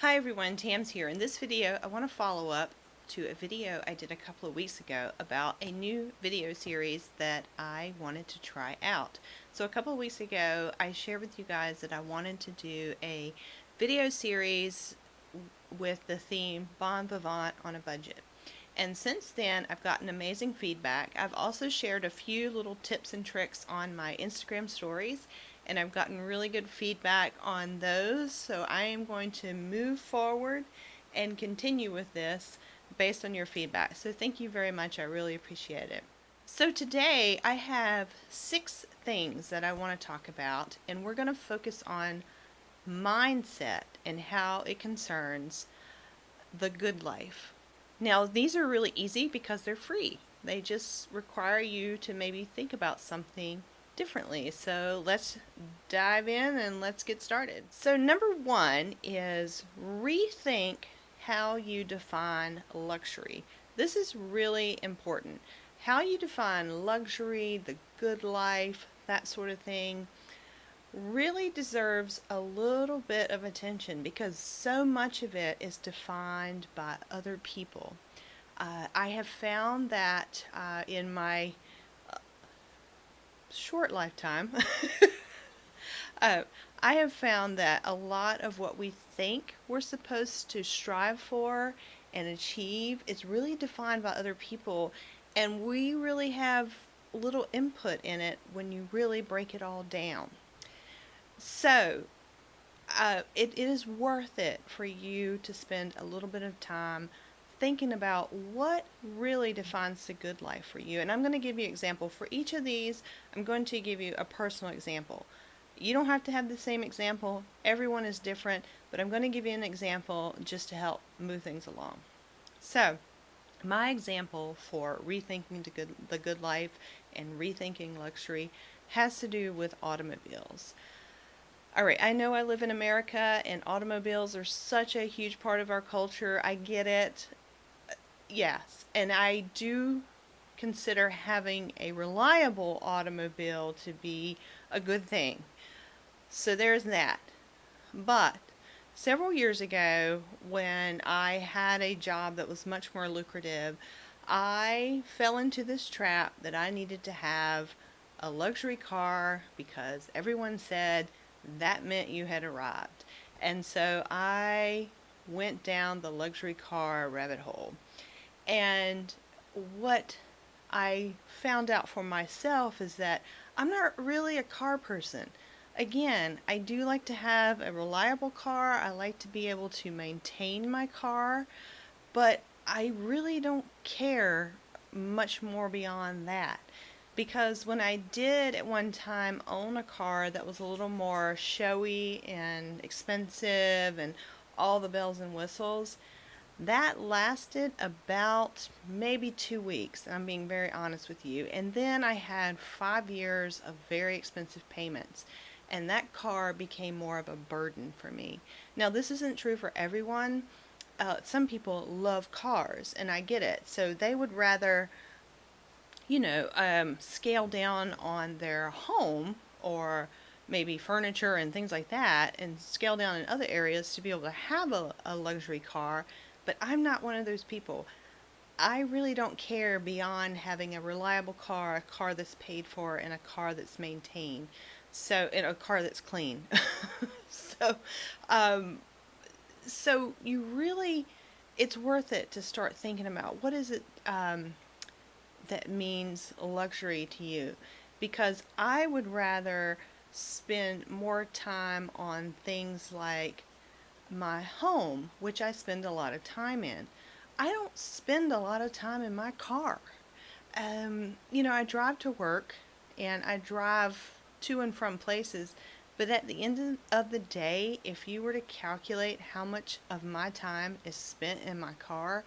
Hi everyone, Tam's here. In this video, I want to follow up to a video I did a couple of weeks ago about a new video series that I wanted to try out. So a couple of weeks ago, I shared with you guys that I wanted to do a video series with the theme Bon Vivant on a budget. And since then, I've gotten amazing feedback. I've also shared a few little tips and tricks on my Instagram stories, and I've gotten really good feedback on those. So I am going to move forward and continue with this based on your feedback. So thank you very much. I really appreciate it. So today I have 6 things that I want to talk about, and we're going to focus on mindset and how it concerns the good life. Now, these are really easy because they're free. They just require you to maybe think about something differently. So let's dive in and let's get started. So, number one is rethink how you define luxury. This is really important. How you define luxury, the good life, that sort of thing, really deserves a little bit of attention because so much of it is defined by other people. I have found that in my short lifetime, uh, I have found that a lot of what we think we're supposed to strive for and achieve is really defined by other people, and we really have little input in it when you really break it all down. So, it is worth it for you to spend a little bit of time thinking about what really defines the good life for you. And I'm going to give you an example. For each of these, I'm going to give you a personal example. You don't have to have the same example. Everyone is different, but I'm going to give you an example just to help move things along. So, my example for rethinking the good life and rethinking luxury has to do with automobiles. All right, I know I live in America and automobiles are such a huge part of our culture. I get it. Yes, and I do consider having a reliable automobile to be a good thing. So there's that. But several years ago, when I had a job that was much more lucrative, I fell into this trap that I needed to have a luxury car because everyone said that meant you had arrived. And so I went down the luxury car rabbit hole. And what I found out for myself is that I'm not really a car person. Again, I do like to have a reliable car. I like to be able to maintain my car, but I really don't care much more beyond that. Because when I did at one time own a car that was a little more showy and expensive and all the bells and whistles, that lasted about maybe 2 weeks. I'm being very honest with you. And then I had 5 years of very expensive payments. And that car became more of a burden for me. Now, this isn't true for everyone. Some people love cars, and I get it. So they would rather, scale down on their home or maybe furniture and things like that and scale down in other areas to be able to have a luxury car. But I'm not one of those people. I really don't care beyond having a reliable car, a car that's paid for, and a car that's maintained. So, and a car that's clean. so, um, so you really, it's worth it to start thinking about what is it that means luxury to you, because I would rather spend more time on things like my home, which I spend a lot of time in. I don't spend a lot of time in my car. I drive to work and I drive to and from places, but at the end of the day, if you were to calculate how much of my time is spent in my car,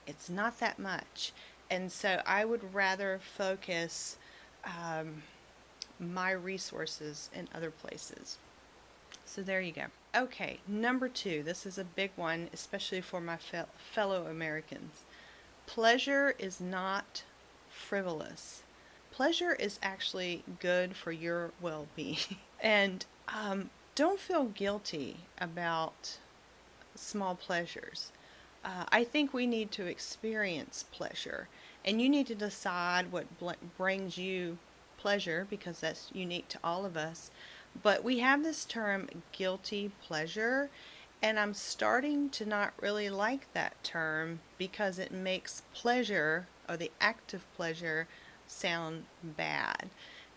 it's not that much. And so I would rather focus um, my resources in other places. So there you go. Okay, number two. This is a big one, especially for my fellow Americans. Pleasure is not frivolous. Pleasure is actually good for your well being. And don't feel guilty about small pleasures. I think we need to experience pleasure, and you need to decide what brings you pleasure because that's unique to all of us. But we have this term guilty pleasure, and I'm starting to not really like that term because it makes pleasure or the act of pleasure sound bad.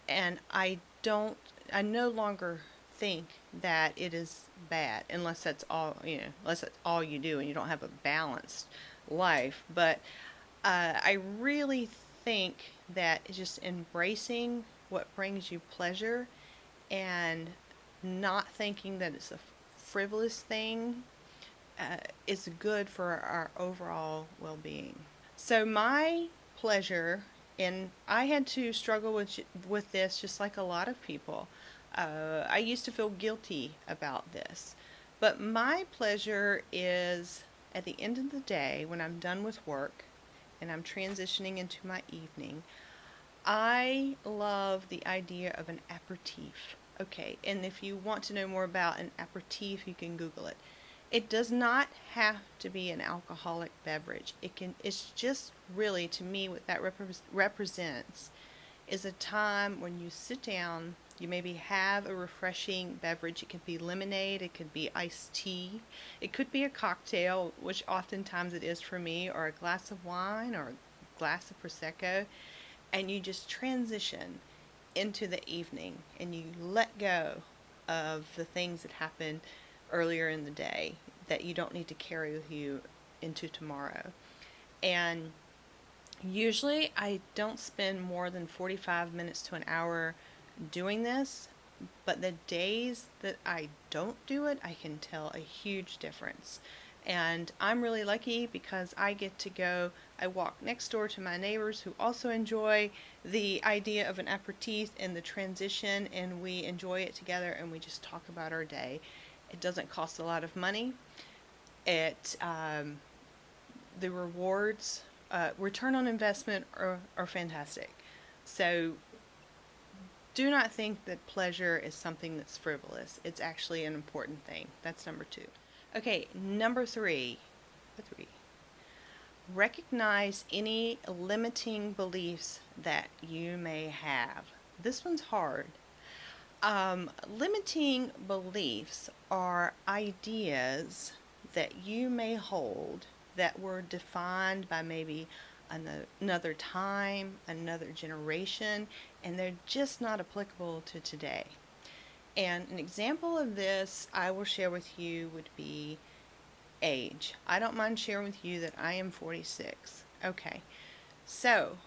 And I no longer think that it is bad unless that's all, unless that's all you do and you don't have a balanced life. But I really think that just embracing what brings you pleasure and not thinking that it's a frivolous thing is good for our overall well being. So, my pleasure, and I had to struggle with this just like a lot of people. I used to feel guilty about this. But my pleasure is at the end of the day, when I'm done with work and I'm transitioning into my evening, I love the idea of an aperitif. Okay, and if you want to know more about an aperitif, you can Google it. It does not have to be an alcoholic beverage. It's just really, to me, what that represents is a time when you sit down, you maybe have a refreshing beverage. It could be lemonade, it could be iced tea, it could be a cocktail, which oftentimes it is for me, or a glass of wine or a glass of prosecco, and you just transition into the evening and you let go of the things that happened earlier in the day that you don't need to carry with you into tomorrow. And usually I don't spend more than 45 minutes to an hour doing this, but the days that I don't do it, I can tell a huge difference. And I'm really lucky because I get to go, I walk next door to my neighbors who also enjoy the idea of an aperitif and the transition, and we enjoy it together and we just talk about our day. It doesn't cost a lot of money. It The rewards, return on investment are fantastic. So do not think that pleasure is something that's frivolous. It's actually an important thing. That's number two. Okay, number three. Recognize any limiting beliefs that you may have. This one's hard. Limiting beliefs are ideas that you may hold that were defined by maybe another time, another generation, and they're just not applicable to today. And an example of this I will share with you would be age. I don't mind sharing with you that I am 46. Okay, so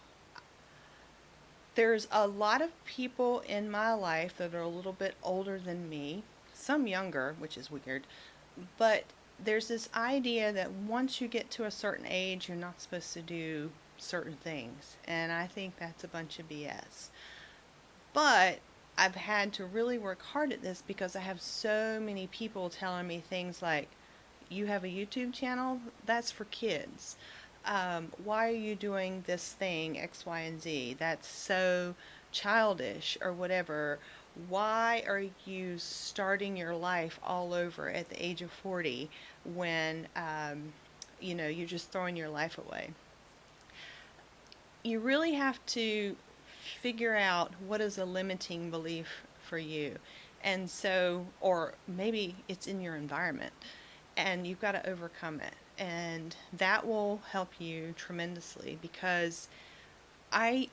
there's a lot of people in my life that are a little bit older than me, some younger, which is weird, but there's this idea that once you get to a certain age, you're not supposed to do certain things. And I think that's a bunch of BS. But I've had to really work hard at this because I have so many people telling me things like, you have a YouTube channel? That's for kids. Why are you doing this thing, X, Y, and Z? That's so childish, or whatever. Why are you starting your life all over at the age of 40 when, you're just throwing your life away? You really have to figure out what is a limiting belief for you. And so, or maybe it's in your environment and you've got to overcome it. And that will help you tremendously because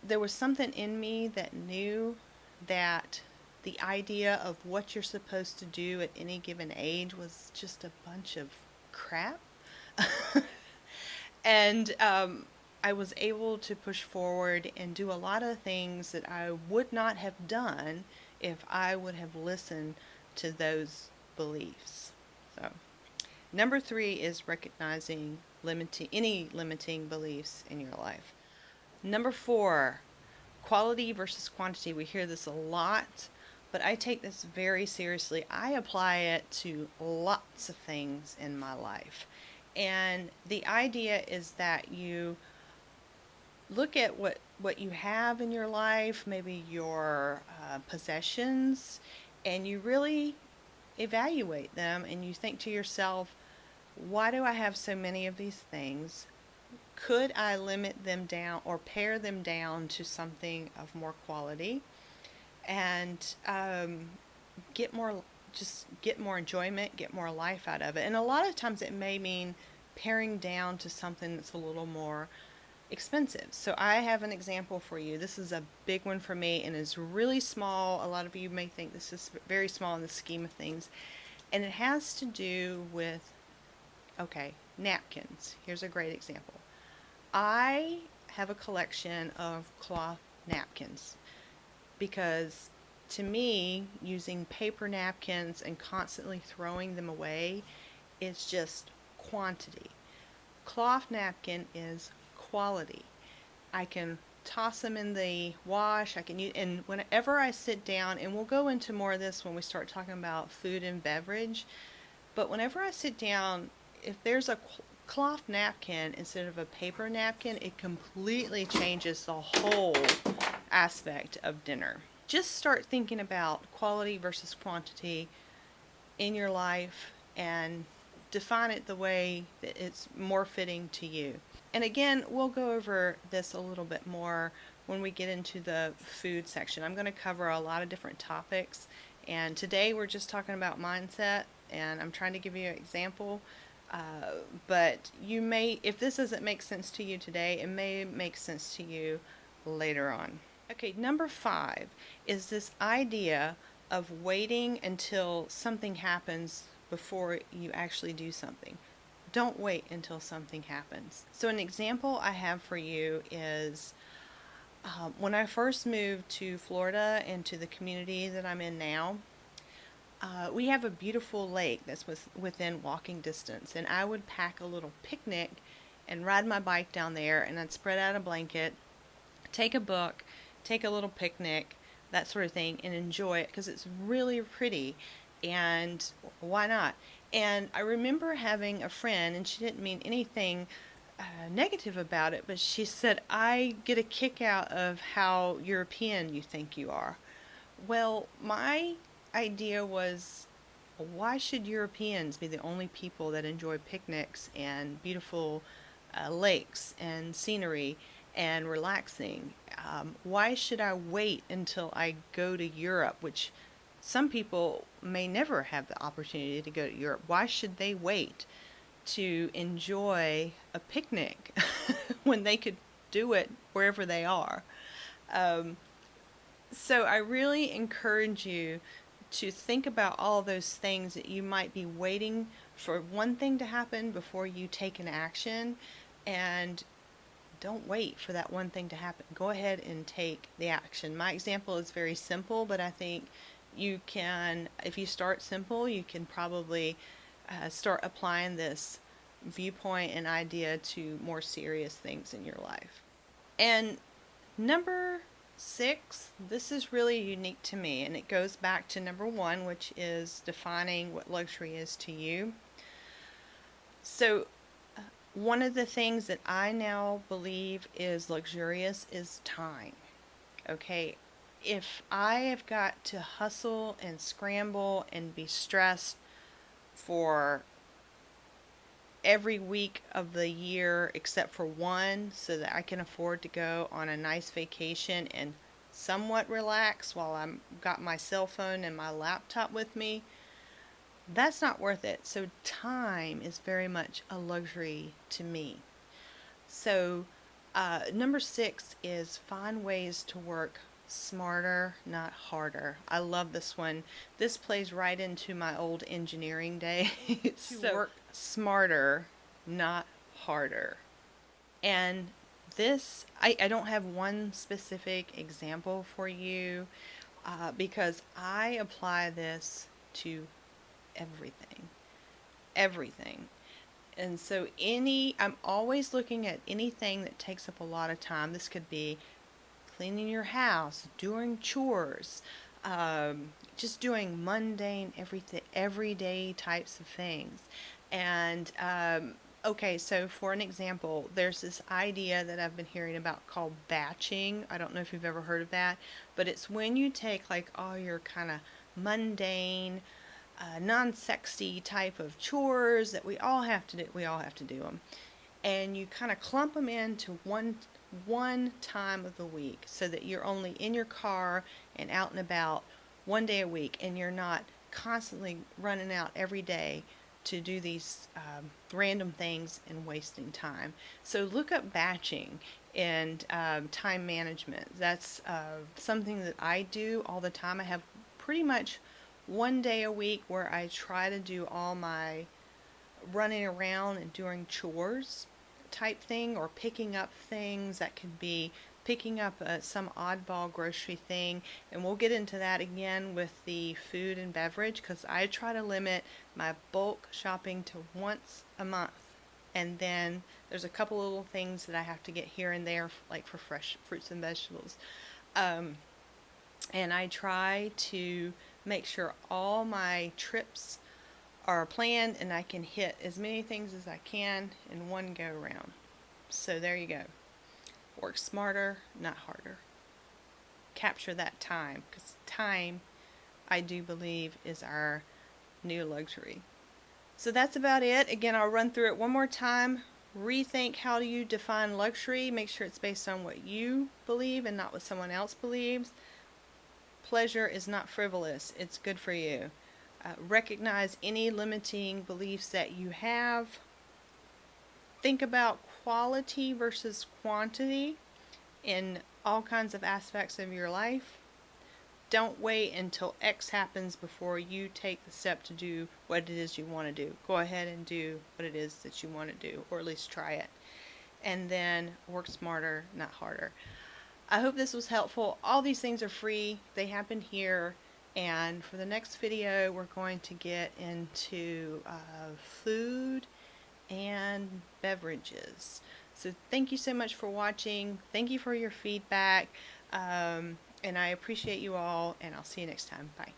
there was something in me that knew that the idea of what you're supposed to do at any given age was just a bunch of crap. And I was able to push forward and do a lot of things that I would not have done if I would have listened to those beliefs. So, number three is recognizing any limiting beliefs in your life. Number four, quality versus quantity. We hear this a lot, but I take this very seriously. I apply it to lots of things in my life. And the idea is that you look at what you have in your life, maybe your possessions, and you really evaluate them and you think to yourself, Why do I have so many of these things? Could I limit them down or pare them down to something of more quality and get more, just get more enjoyment, get more life out of it? And a lot of times it may mean paring down to something that's a little more expensive. So I have an example for you. This is a big one for me and is really small. A lot of you may think this is very small in the scheme of things. And it has to do with, okay, napkins. Here's a great example. I have a collection of cloth napkins because to me, using paper napkins and constantly throwing them away is just quantity. Cloth napkin is quality. I can toss them in the wash. I can use, and whenever I sit down, and we'll go into more of this when we start talking about food and beverage, but whenever I sit down, if there's a cloth napkin instead of a paper napkin, it completely changes the whole aspect of dinner. Just start thinking about quality versus quantity in your life and define it the way that it's more fitting to you. And again, we'll go over this a little bit more when we get into the food section. I'm going to cover a lot of different topics, and today we're just talking about mindset, and I'm trying to give you an example. But you may, if this doesn't make sense to you today, it may make sense to you later on. Okay, number 5 is this idea of waiting until something happens before you actually do something. Don't wait until something happens. So, an example I have for you is when I first moved to Florida and to the community that I'm in now, we have a beautiful lake that's within walking distance, and I would pack a little picnic and ride my bike down there, and I'd spread out a blanket, take a book, take a little picnic, that sort of thing, and enjoy it because it's really pretty. And why not? And I remember having a friend, and she didn't mean anything negative about it, but she said, I get a kick out of how European you think you are. Well, my idea was, why should Europeans be the only people that enjoy picnics and beautiful lakes and scenery and relaxing? Why should I wait until I go to Europe, which some people may never have the opportunity to go to Europe? Why should they wait to enjoy a picnic when they could do it wherever they are? Um, so I really encourage you to think about all those things that you might be waiting for one thing to happen before you take an action, and don't wait for that one thing to happen. Go ahead and take the action. My example is very simple, but I think you can, if you start simple, you can probably start applying this viewpoint and idea to more serious things in your life. And number 6, this is really unique to me, and it goes back to number 1, which is defining what luxury is to you. So, one of the things that I now believe is luxurious is time. Okay, if I have got to hustle and scramble and be stressed for every week of the year except for one so that I can afford to go on a nice vacation and somewhat relax while I'm got my cell phone and my laptop with me, that's not worth it. So time is very much a luxury to me. So number 6 is find ways to work smarter, not harder. I love this one. This plays right into my old engineering days. So work smarter, not harder. And this, I don't have one specific example for you because I apply this to everything. Everything. And so I'm always looking at anything that takes up a lot of time. This could be cleaning your house, doing chores, just doing mundane, everyday types of things. And okay, so for an example, there's this idea that I've been hearing about called batching. I don't know if you've ever heard of that, but it's when you take like all your kind of mundane non-sexy type of chores that we all have to do. We all have to do them, and you kind of clump them into one time of the week so that you're only in your car and out and about one day a week, and you're not constantly running out every day to do these random things and wasting time. So look up batching and time management. That's something that I do all the time. I have pretty much one day a week where I try to do all my running around and doing chores type thing, or picking up things. That could be picking up some oddball grocery thing, and we'll get into that again with the food and beverage, because I try to limit my bulk shopping to once a month, and then there's a couple little things that I have to get here and there, like for fresh fruits and vegetables. um, and I try to make sure all my trips are planned and I can hit as many things as I can in one go round. So there you go. Work smarter, not harder. Capture that time, because time, I do believe, is our new luxury. So that's about it. Again, I'll run through it one more time. Rethink how you define luxury. Make sure it's based on what you believe and not what someone else believes. Pleasure is not frivolous. It's good for you. Recognize any limiting beliefs that you have. Think about quality versus quantity in all kinds of aspects of your life. Don't wait until X happens before you take the step to do what it is you want to do. Go ahead and do what it is that you want to do, or at least try it. And then work smarter, not harder. I hope this was helpful. All these things are free. They happen here. And for the next video, we're going to get into food and beverages. So thank you so much for watching. Thank you for your feedback. And I appreciate you all, and I'll see you next time. Bye.